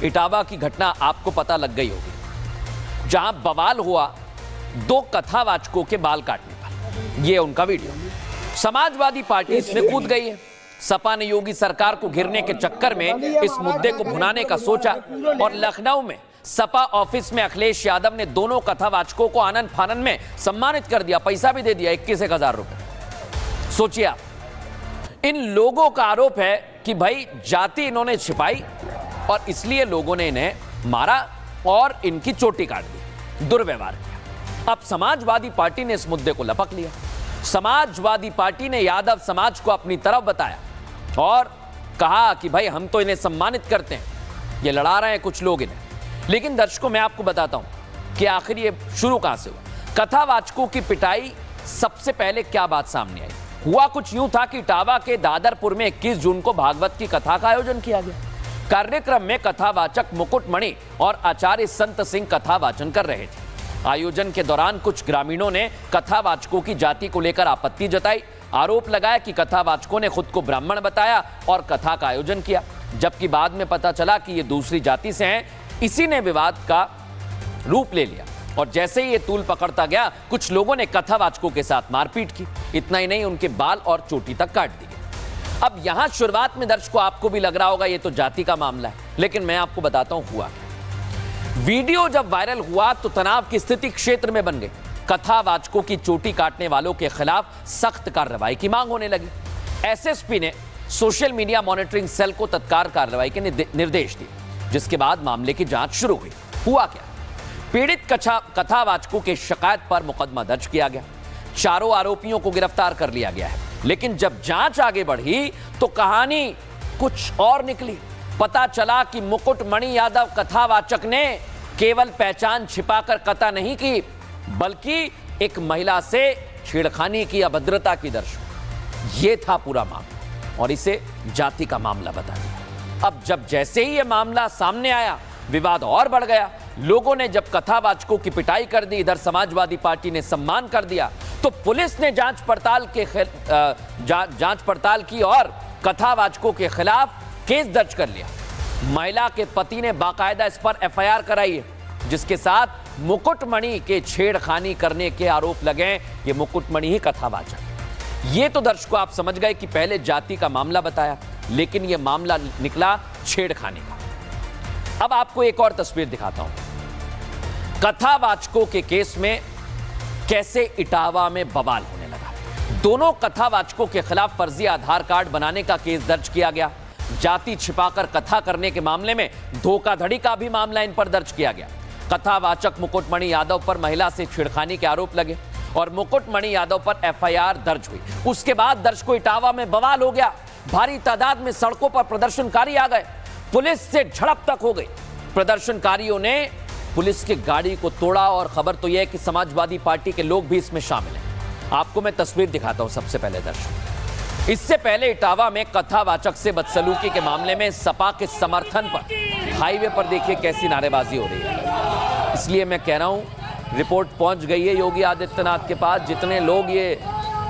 इटावा की घटना आपको पता लग गई होगी, जहां बवाल हुआ 2 कथावाचकों के बाल काटने पर। यह उनका वीडियो। समाजवादी पार्टी इसमें कूद गई है। सपा ने योगी सरकार को घिरने के चक्कर में इस मुद्दे को भुनाने का सोचा और लखनऊ में सपा ऑफिस में अखिलेश यादव ने दोनों कथावाचकों को आनंद फानन में सम्मानित कर दिया, पैसा भी दे दिया 21,000 रुपए। सोचिए आप, इन लोगों का आरोप है कि भाई जाति इन्होंने छिपाई और इसलिए लोगों ने इन्हें मारा और इनकी चोटी काट दी, दुर्व्यवहार किया। अब समाजवादी पार्टी ने इस मुद्दे को लपक लिया। समाजवादी पार्टी ने यादव समाज को अपनी तरफ बताया और कहा कि भाई हम तो इन्हें सम्मानित करते हैं, ये लड़ा रहे हैं कुछ लोग इन्हें। लेकिन दर्शकों, मैं आपको बताता हूं कि आखिर ये शुरू कहां से हुआ। कथावाचकों की पिटाई सबसे पहले क्या बात सामने आई? हुआ कुछ यूं था कि इटावा के दादरपुर में 21 जून को भागवत की कथा का आयोजन किया गया। कार्यक्रम में कथावाचक मुकुटमणि और आचार्य संत सिंह कथा वाचन कर रहे थे। आयोजन के दौरान कुछ ग्रामीणों ने कथावाचकों की जाति को लेकर आपत्ति जताई। आरोप लगाया कि कथावाचकों ने खुद को ब्राह्मण बताया और कथा का आयोजन किया, जबकि बाद में पता चला कि ये दूसरी जाति से हैं। इसी ने विवाद का रूप ले लिया और जैसे ही ये तूल पकड़ता गया, कुछ लोगों ने कथावाचकों के साथ मारपीट की। इतना ही नहीं, उनके बाल और चोटी तक काट दी गई। अब यहां शुरुआत में दर्शकों आपको भी लग रहा होगा ये तो जाति का मामला है, लेकिन मैं आपको बताता हूं हुआ क्या। वीडियो जब वायरल हुआ तो तनाव की स्थिति क्षेत्र में बन गई। कथावाचकों की चोटी काटने वालों के खिलाफ सख्त कार्रवाई की मांग होने लगी। एसएसपी ने सोशल मीडिया मॉनिटरिंग सेल को तत्काल कार्रवाई के निर्देश दिए, जिसके बाद मामले की जांच शुरू हुई। हुआ क्या? पीड़ित कथावाचकों के शिकायत पर मुकदमा दर्ज किया गया। चारों आरोपियों को गिरफ्तार कर लिया गया है। लेकिन जब जांच आगे बढ़ी तो कहानी कुछ और निकली। पता चला कि मुकुटमणि यादव कथावाचक ने केवल पहचान छिपाकर कथा नहीं की, बल्कि एक महिला से छेड़खानी की, अभद्रता की दर्शाई। यह था पूरा मामला और इसे जाति का मामला बता दिया। अब जब जैसे ही यह मामला सामने आया, विवाद और बढ़ गया। लोगों ने जब कथावाचकों की पिटाई कर दी, इधर समाजवादी पार्टी ने सम्मान कर दिया, तो पुलिस ने जांच पड़ताल की और कथावाचकों के खिलाफ केस दर्ज कर लिया। महिला के पति ने बाकायदा इस पर एफआईआर कराई है, जिसके साथ मुकुटमणि के छेड़खानी करने के आरोप लगे। ये मुकुटमणि ही कथावाचक। ये तो दर्शकों आप समझ गए कि पहले जाति का मामला बताया, लेकिन यह मामला निकला छेड़खानी का। अब आपको एक और तस्वीर दिखाता हूं। कथावाचकों के केस में कैसे इटावा में बवाल होने लगा। दोनों कथावाचकों के खिलाफ फर्जी आधार कार्ड बनाने का केस दर्ज किया गया। जाति छिपाकर कथा करने के मामले में धोखाधड़ी का भी मामला इन पर दर्ज किया गया। कथावाचक मुकुटमणि यादव पर महिला से छेड़खानी के आरोप लगे और मुकुटमणि यादव पर एफआईआर दर्ज हुई। उसके बाद दर्शकों इटावा में बवाल हो गया। भारी तादाद में सड़कों पर प्रदर्शनकारी आ गए। पुलिस से झड़प तक हो गई। प्रदर्शनकारियों ने पुलिस की गाड़ी को तोड़ा और खबर तो यह है कि समाजवादी पार्टी के लोग भी इसमें शामिल हैं। आपको मैं तस्वीर दिखाता हूं सबसे पहले दर्शक। इससे पहले इटावा में कथावाचक से बदसलूकी के मामले में सपा के समर्थन पर हाईवे पर देखिए कैसी नारेबाजी हो रही है। इसलिए मैं कह रहा हूं, रिपोर्ट पहुंच गई है योगी आदित्यनाथ के पास। जितने लोग ये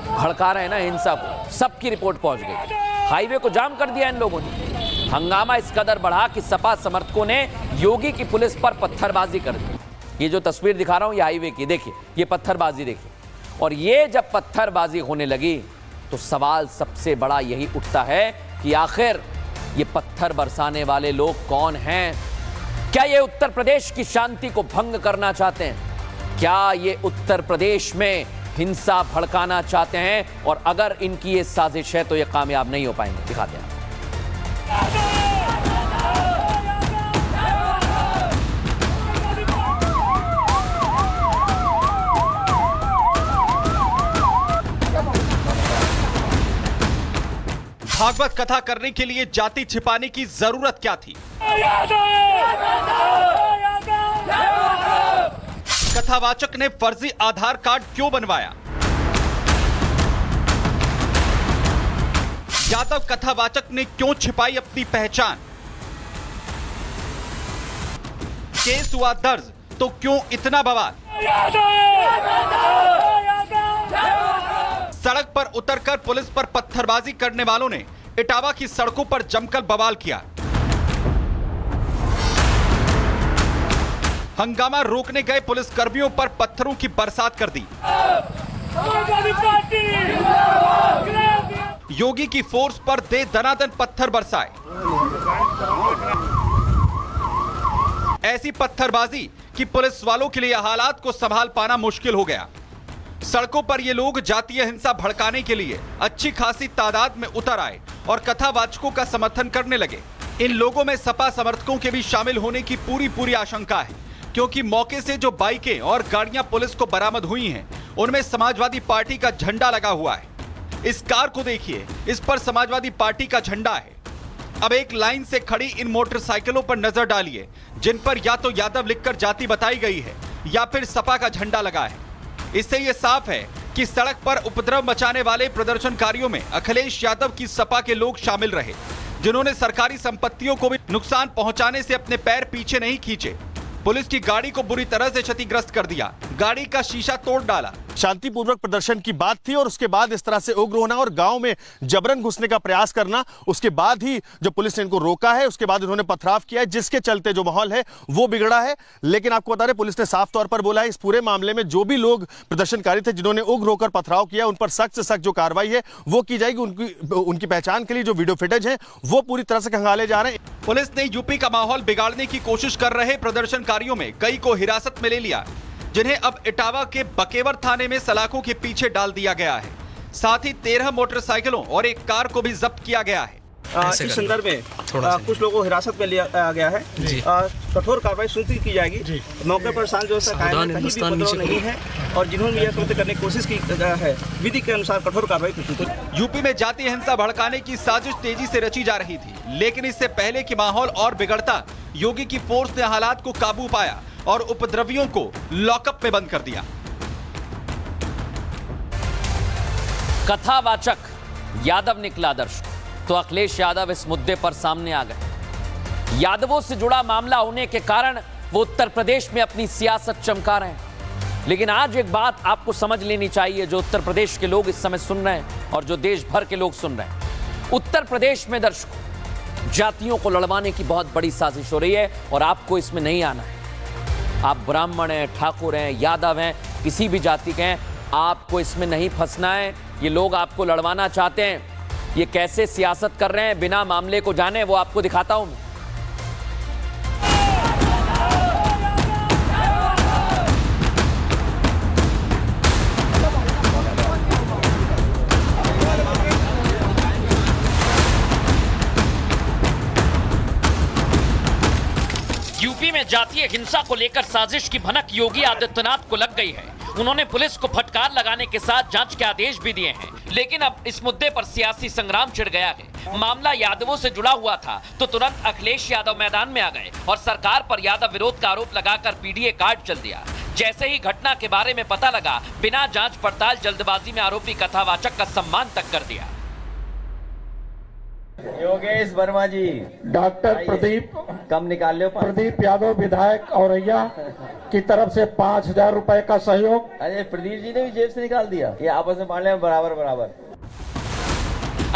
भड़का रहे हैं ना हिंसा को, सबकी रिपोर्ट पहुंच गई। हाईवे को जाम कर दिया इन लोगों ने। हंगामा इस कदर बढ़ा कि सपा समर्थकों ने योगी की पुलिस पर पत्थरबाजी कर दी। ये जो तस्वीर दिखा रहा हूं ये हाईवे की, देखिए ये पत्थरबाजी देखिए। और ये जब पत्थरबाजी होने लगी तो सवाल सबसे बड़ा यही उठता है कि आखिर ये पत्थर बरसाने वाले लोग कौन हैं? क्या ये उत्तर प्रदेश की शांति को भंग करना चाहते हैं? क्या ये उत्तर प्रदेश में हिंसा भड़काना चाहते हैं? और अगर इनकी ये साजिश है तो ये कामयाब नहीं हो पाएंगे। दिखाते हैं। भागवत कथा करने के लिए जाति छिपाने की जरूरत क्या थी? कथावाचक ने फर्जी आधार कार्ड क्यों बनवाया? यादव कथावाचक ने क्यों छिपाई अपनी पहचान? केस हुआ दर्ज तो क्यों इतना बवाल? सड़क पर उतरकर पुलिस पर पत्थरबाजी करने वालों ने इटावा की सड़कों पर जमकर बवाल किया। हंगामा रोकने गए पुलिस कर्मियों पर पत्थरों की बरसात कर दी। योगी की फोर्स पर दे दनादन पत्थर बरसाए। ऐसी पत्थरबाजी कि पुलिस वालों के लिए हालात को संभाल पाना मुश्किल हो गया। सड़कों पर ये लोग जातीय हिंसा भड़काने के लिए अच्छी खासी तादाद में उतर आए और कथावाचकों का समर्थन करने लगे। इन लोगों में सपा समर्थकों के भी शामिल होने की पूरी आशंका है, क्योंकि मौके से जो बाइकें और गाड़ियां पुलिस को बरामद हुई हैं, उनमें समाजवादी पार्टी का झंडा लगा हुआ है। इस कार को देखिए, इस पर समाजवादी पार्टी का झंडा है। अब एक लाइन से खड़ी इन मोटरसाइकिलों पर नजर डालिए, जिन पर या तो यादव लिखकर जाति बताई गई है या फिर सपा का झंडा लगा है। इससे यह साफ है कि सड़क पर उपद्रव मचाने वाले प्रदर्शनकारियों में अखिलेश यादव की सपा के लोग शामिल रहे, जिन्होंने सरकारी संपत्तियों को भी नुकसान पहुंचाने से अपने पैर पीछे नहीं खींचे। पुलिस की गाड़ी को बुरी तरह से क्षतिग्रस्त कर दिया, गाड़ी का शीशा तोड़ डाला। शांतिपूर्वक प्रदर्शन की बात थी और उसके बाद इस तरह से उग्र होना और गांव में जबरन घुसने का प्रयास करना, उसके बाद ही जब पुलिस ने इनको रोका है, उसके बाद इन्होंने पथराव किया है, जिसके चलते जो माहौल है वो बिगड़ा है। लेकिन आपको बता दें, पुलिस ने साफ तौर पर बोला है इस पूरे मामले में जो भी लोग प्रदर्शनकारी थे जिन्होंने उग्र होकर पथराव किया, उन पर सख्त से सख्त जो कार्रवाई है वो की जाएगी। उनकी पहचान के लिए जो वीडियो फुटेज है वो पूरी तरह से खंगाले जा रहे हैं। पुलिस ने यूपी का माहौल बिगाड़ने की कोशिश कर रहे प्रदर्शनकारियों में कई को हिरासत में ले लिया, जिन्हें अब इटावा के बकेवर थाने में सलाखों के पीछे डाल दिया गया है। साथ ही 13 मोटरसाइकिलों और एक कार को भी जब्त किया गया है। इस संदर्भ में कुछ लोगों को हिरासत में लिया गया है। कठोर कार्रवाई सुनिश्चित की जाएगी। मौके पर शांति व्यवस्था कायम है, कहीं भी उपद्रव नहीं है और जिन्होंने यह कृत्य करने की कोशिश की है, विधि के अनुसार कठोर कार्रवाई की। यूपी में जातीय हिंसा भड़काने की साजिश तेजी से रची जा रही थी, लेकिन इससे पहले कि माहौल और बिगड़ता, योगी की फोर्स ने हालात को काबू पाया और उपद्रवियों को लॉकअप में बंद कर दिया। कथावाचक यादव निकला आदर्श, तो अखिलेश यादव इस मुद्दे पर सामने आ गए। यादवों से जुड़ा मामला होने के कारण वो उत्तर प्रदेश में अपनी सियासत चमका रहे हैं। लेकिन आज एक बात आपको समझ लेनी चाहिए, जो उत्तर प्रदेश के लोग इस समय सुन रहे हैं और जो देश भर के लोग सुन रहे हैं। उत्तर प्रदेश में दर्शकों, जातियों को लड़वाने की बहुत बड़ी साजिश हो रही है और आपको इसमें नहीं आना है। आप ब्राह्मण हैं, ठाकुर हैं, यादव हैं, किसी भी जाति के हैं, आपको इसमें नहीं फंसना है। ये लोग आपको लड़वाना चाहते हैं। ये कैसे सियासत कर रहे हैं बिना मामले को जाने, वो आपको दिखाता हूं मैं। यूपी में जातीय हिंसा को लेकर साजिश की भनक योगी आदित्यनाथ को लग गई है। उन्होंने पुलिस को फटकार लगाने के साथ जांच के आदेश भी दिए हैं। लेकिन अब इस मुद्दे पर सियासी संग्राम छिड़ गया है। मामला यादवों से जुड़ा हुआ था तो तुरंत अखिलेश यादव मैदान में आ गए और सरकार पर यादव विरोध का आरोप लगाकर पीडीए कार्ड चल दिया। जैसे ही घटना के बारे में पता लगा, बिना जांच पड़ताल जल्दबाजी में आरोपी कथावाचक का सम्मान तक कर दिया। योगेश वर्मा जी, डॉक्टर प्रदीप कम निकाल लो। प्रदीप यादव विधायक औरैया की तरफ से 5,000 रुपए का सहयोग। अरे प्रदीप जी ने भी जेब से निकाल दिया। ये आपस में बांट ले, बराबर बराबर।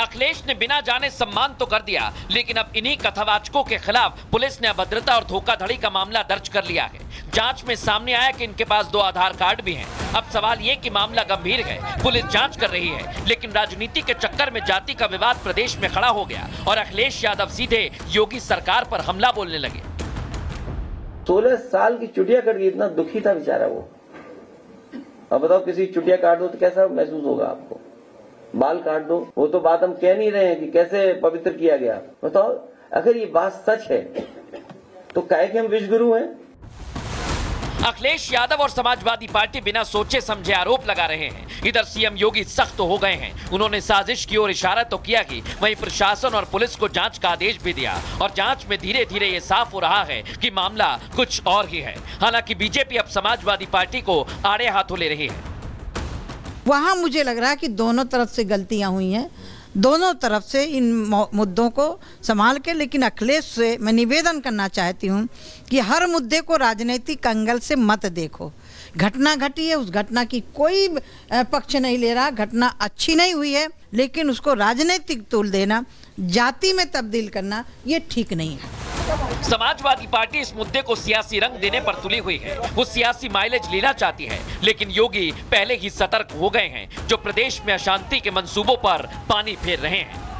अखिलेश ने बिना जाने सम्मान तो कर दिया, लेकिन अब इन्हीं कथावाचकों के खिलाफ पुलिस ने अभद्रता और धोखाधड़ी का मामला दर्ज कर लिया है। जांच में सामने आया कि इनके पास 2 आधार कार्ड भी हैं। अब सवाल ये कि मामला गंभीर है, पुलिस जांच कर रही है, लेकिन राजनीति के चक्कर में जाति का विवाद प्रदेश में खड़ा हो गया और अखिलेश यादव सीधे योगी सरकार पर हमला बोलने लगे। 16 साल की चुटिया कट गई, इतना दुखी था बेचारा वो। अब बताओ, किसी चुटिया काट दो तो कैसा महसूस होगा आपको? बाल काट दो, वो तो बात हम कह नहीं रहे हैं कि कैसे पवित्र किया गया। बताओ, अगर ये बात सच है तो काहे कि हम विश्वगुरु हैं। अखिलेश यादव और समाजवादी पार्टी बिना सोचे समझे आरोप लगा रहे हैं। इधर सीएम योगी सख्त हो गए हैं। उन्होंने साजिश की ओर इशारा तो किया ही, वहीं प्रशासन और पुलिस को जांच का आदेश भी दिया और जांच में धीरे धीरे ये साफ हो रहा है कि मामला कुछ और ही है। हालांकि बीजेपी अब समाजवादी पार्टी को आड़े हाथों ले रही है। वहाँ मुझे लग रहा है कि दोनों तरफ से गलतियां हुई हैं, दोनों तरफ से इन मुद्दों को संभाल के। लेकिन अखिलेश से मैं निवेदन करना चाहती हूँ कि हर मुद्दे को राजनीतिक एंगल से मत देखो। घटना घटी है, उस घटना की कोई पक्ष नहीं ले रहा, घटना अच्छी नहीं हुई है, लेकिन उसको राजनीतिक तूल देना, जाति में तब्दील करना, ये ठीक नहीं है। समाजवादी पार्टी इस मुद्दे को सियासी रंग देने पर तुली हुई है। वो सियासी माइलेज लेना चाहती है, लेकिन योगी पहले ही सतर्क हो गए हैं, जो प्रदेश में अशांति के मंसूबों पर पानी फेर रहे हैं।